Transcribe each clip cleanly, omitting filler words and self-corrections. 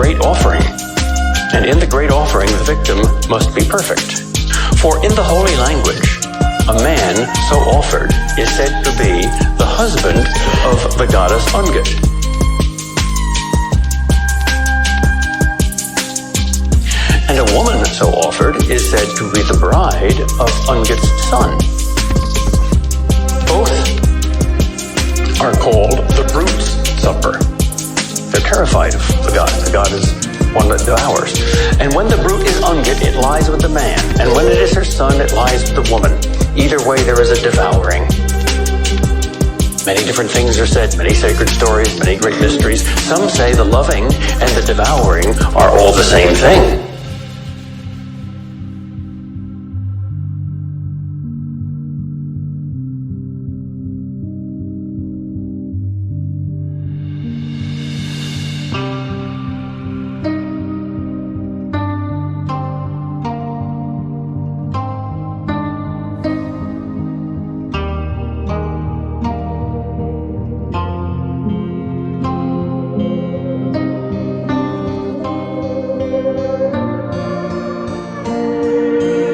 great offering. And in the great offering, the victim must be perfect. For in the holy language, a man so offered is said to be the husband of the goddess Ungit. And a woman so offered is said to be the bride of Ungit's son. Both are called the brute's supper. They're terrified of the god. The god is one that devours. And when the brute is Ungit, it lies with the man. And when it is her son, it lies with the woman. Either way, there is a devouring. Many different things are said, many sacred stories, many great mysteries. Some say the loving and the devouring are all the same thing.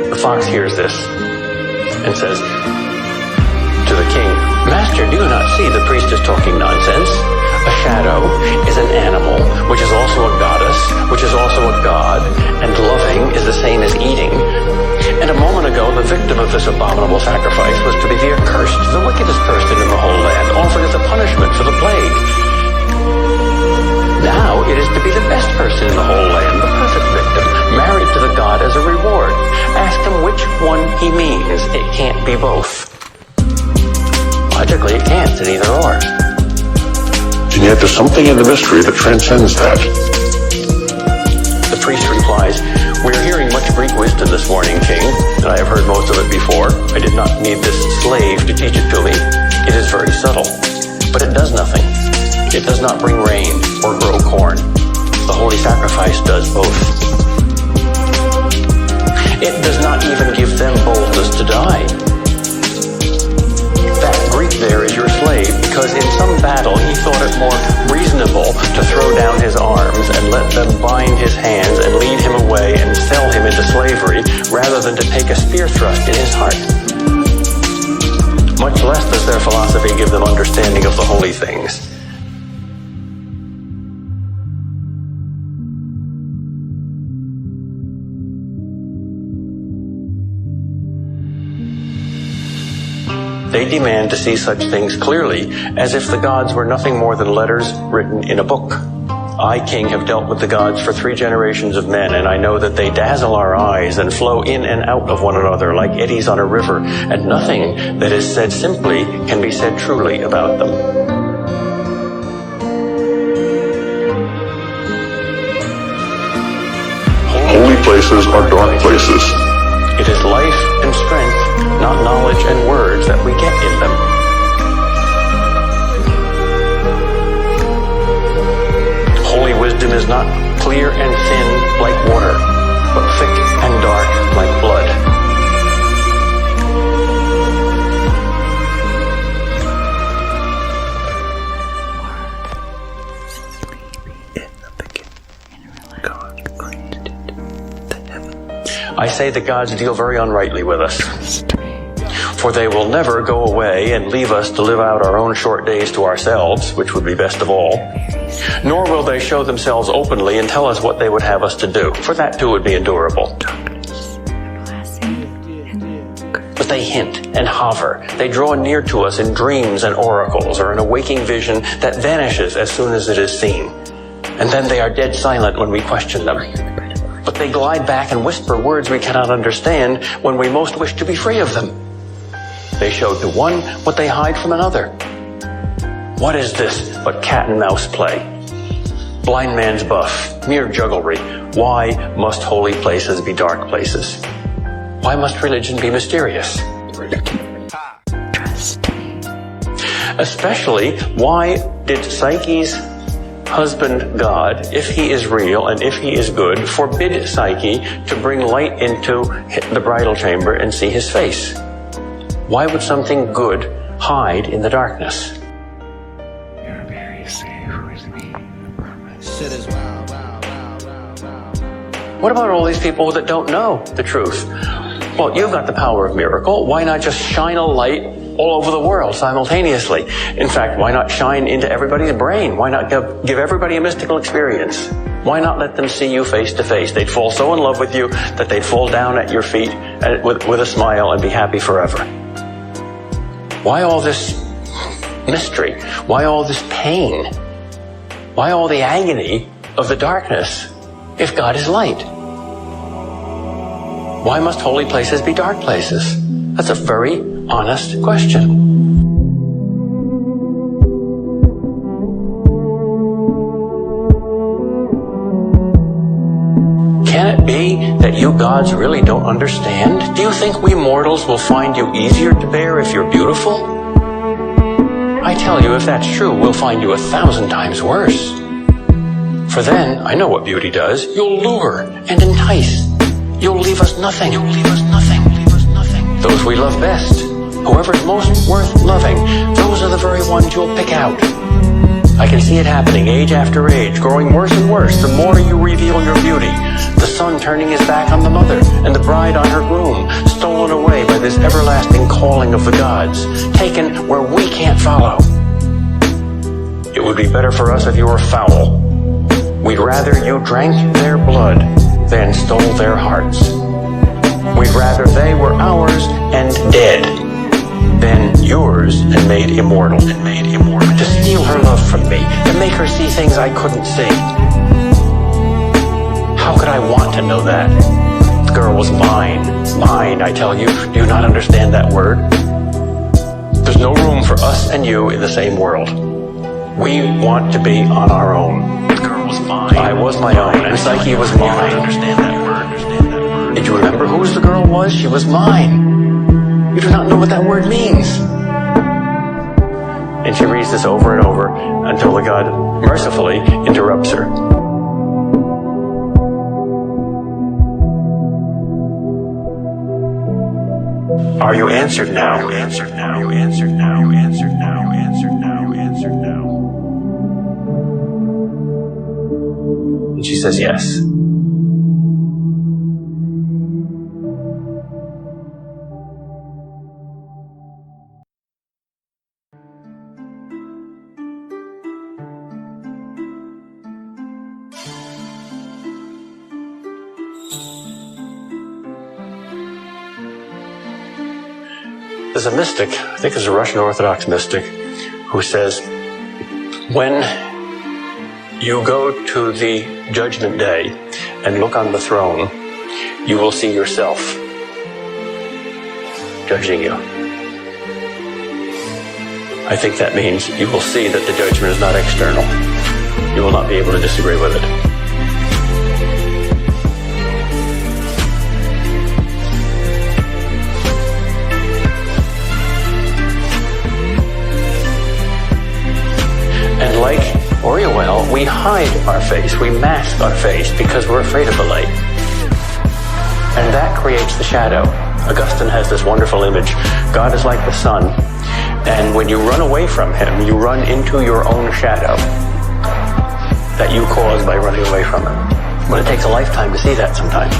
The fox hears this and says to the king, "Master, do you not see the priest is talking nonsense? A shadow is an animal, which is also a goddess, which is also a god, and loving is the same as eating. And a moment ago, the victim of this abominable sacrifice was to be the accursed, the wickedest person in the whole land, offered as a punishment for the plague. Now it is to be the best person in the whole land, the perfect victim, married to the god as a reward. Ask him which one he means. It can't be both." Logically, it can't. It's an either or. And yet there's something in the mystery that transcends that. The priest replies, "We are hearing much Greek wisdom this morning, King, and I have heard most of it before. I did not need this slave to teach it to me. It is very subtle, but it does nothing. It does not bring rain or grow corn. The holy sacrifice does both. It does not even give them boldness to die. That Greek there is your slave, because in some battle he thought it more reasonable to throw down his arms and let them bind his hands and lead him away and sell him into slavery, rather than to take a spear thrust in his heart. Much less does their philosophy give them understanding of the holy things." They demand to see such things clearly, as if the gods were nothing more than letters written in a book. I, King, have dealt with the gods for 3 generations of men, and I know that they dazzle our eyes and flow in and out of one another like eddies on a river, and nothing that is said simply can be said truly about them. Holy places are dark places. It is life and strength, not knowledge and words, that we get in them. Holy wisdom is not clear and thin like water, but thick and dark like blood. I say the gods deal very unrightly with us, for they will never go away and leave us to live out our own short days to ourselves, which would be best of all. Nor will they show themselves openly and tell us what they would have us to do, for that too would be endurable. But they hint and hover. They draw near to us in dreams and oracles, or in a waking vision that vanishes as soon as it is seen. And then they are dead silent when we question them. But they glide back and whisper words we cannot understand when we most wish to be free of them. They show to one what they hide from another. What is this but cat and mouse play? Blind man's buff, mere jugglery. Why must holy places be dark places? Why must religion be mysterious? Especially, why did Psyche's husband God, if he is real and if he is good, forbid Psyche to bring light into the bridal chamber and see his face? Why would something good hide in the darkness? You're very safe with me, I promise. Shit is wild, wild, wild. What about all these people that don't know the truth? Well, you've got the power of miracle. Why not just shine a light all over the world simultaneously? In fact, why not shine into everybody's brain? Why not give everybody a mystical experience? Why not let them see you face to face? They'd fall so in love with you that they'd fall down at your feet with a smile and be happy forever. Why all this mystery? Why all this pain? Why all the agony of the darkness if God is light? Why must holy places be dark places? That's a very honest question. Can it be that you gods really don't understand? Do you think we mortals will find you easier to bear if you're beautiful? I tell you, if that's true, we'll find you 1,000 times worse. For then, I know what beauty does. You'll lure and entice. You'll leave us nothing. You'll leave us nothing. Leave us nothing. Those we love best, whoever's most worth loving, those are the very ones you'll pick out. I can see it happening age after age, growing worse and worse the more you reveal your beauty. The son turning his back on the mother, and the bride on her groom, stolen away by this everlasting calling of the gods, taken where we can't follow. It would be better for us if you were foul. We'd rather you drank their blood than stole their hearts. We'd rather they were ours and dead than yours and made immortal. To steal her love from me, to make her see things I couldn't see. How could I want to know that? The girl was mine. Mine, I tell you. Do you not understand that word? There's no room for us and you in the same world. We want to be on our own. The girl was mine. I was my own, and Psyche was mine. Understand that word. Did you remember whose the girl was? She was mine. You do not know what that word means. And she reads this over and over until the god mercifully interrupts her. Are you answered now? You answered now. You answered now. You answered now. You answered now. You answered now. And she says yes. There's a mystic, I think it's a Russian Orthodox mystic, who says, when you go to the judgment day and look on the throne, you will see yourself judging you. I think that means you will see that the judgment is not external. You will not be able to disagree with it. And like Oriel, we hide our face, we mask our face because we're afraid of the light. And that creates the shadow. Augustine has this wonderful image. God is like the sun, and when you run away from him, you run into your own shadow that you cause by running away from him. But it takes a lifetime to see that sometimes.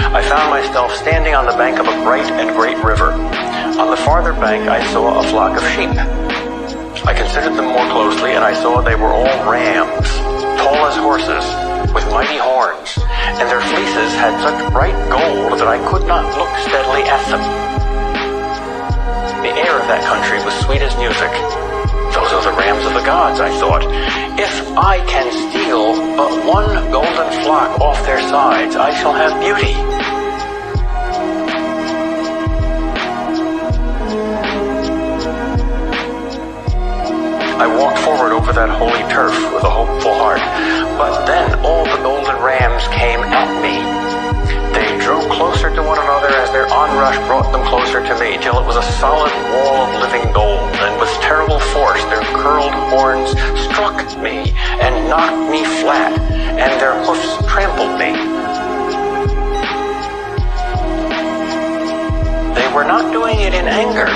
I found myself standing on the bank of a bright and great river. On the farther bank, I saw a flock of sheep. I considered them more closely, and I saw they were all rams, tall as horses, with mighty horns, and their fleeces had such bright gold that I could not look steadily at them. The air of that country was sweet as music. Those are the rams of the gods, I thought. If I can steal but one golden flock off their sides, I shall have beauty. I walked forward over that holy turf with a hopeful heart, but then all the golden rams came at me. They drew closer to one another as their onrush brought them closer to me, till it was a solid wall of living gold, and with terrible force their curled horns struck me and knocked me flat, and their hoofs trampled me. They were not doing it in anger.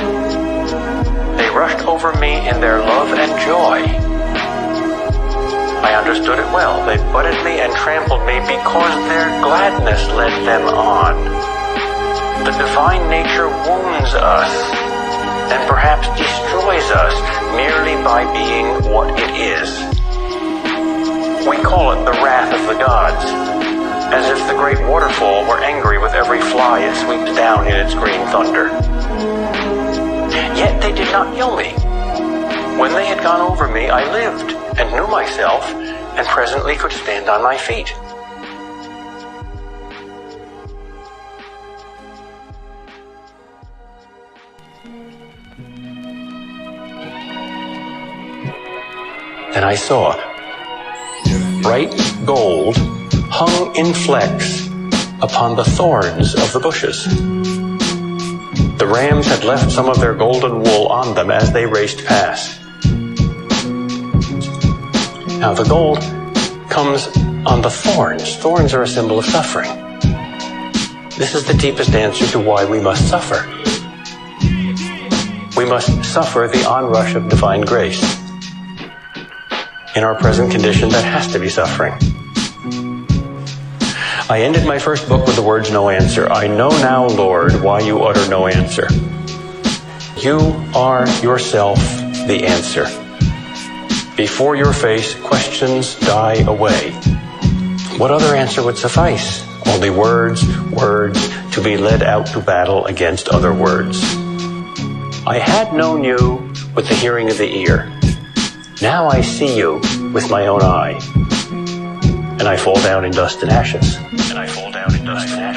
They rushed over me in their love and joy. I understood it well. They butted me and trampled me because their gladness led them on. The divine nature wounds us and perhaps destroys us merely by being what it is. We call it the wrath of the gods, as if the great waterfall were angry with every fly it sweeps down in its green thunder. Yet they did not kill me. When they had gone over me, I lived and knew myself, and presently could stand on my feet. Then I saw bright gold hung in flecks upon the thorns of the bushes. The rams had left some of their golden wool on them as they raced past. Now the gold comes on the thorns. Thorns are a symbol of suffering. This is the deepest answer to why we must suffer. We must suffer the onrush of divine grace. In our present condition, that has to be suffering. I ended my first book with the words, "No answer. I know now, Lord, why you utter no answer. You are yourself the answer. Before your face, questions die away." What other answer would suffice? Only words, words, to be led out to battle against other words. I had known you with the hearing of the ear. Now I see you with my own eye. And I fall down in dust and ashes. And I fall down in dust and ashes.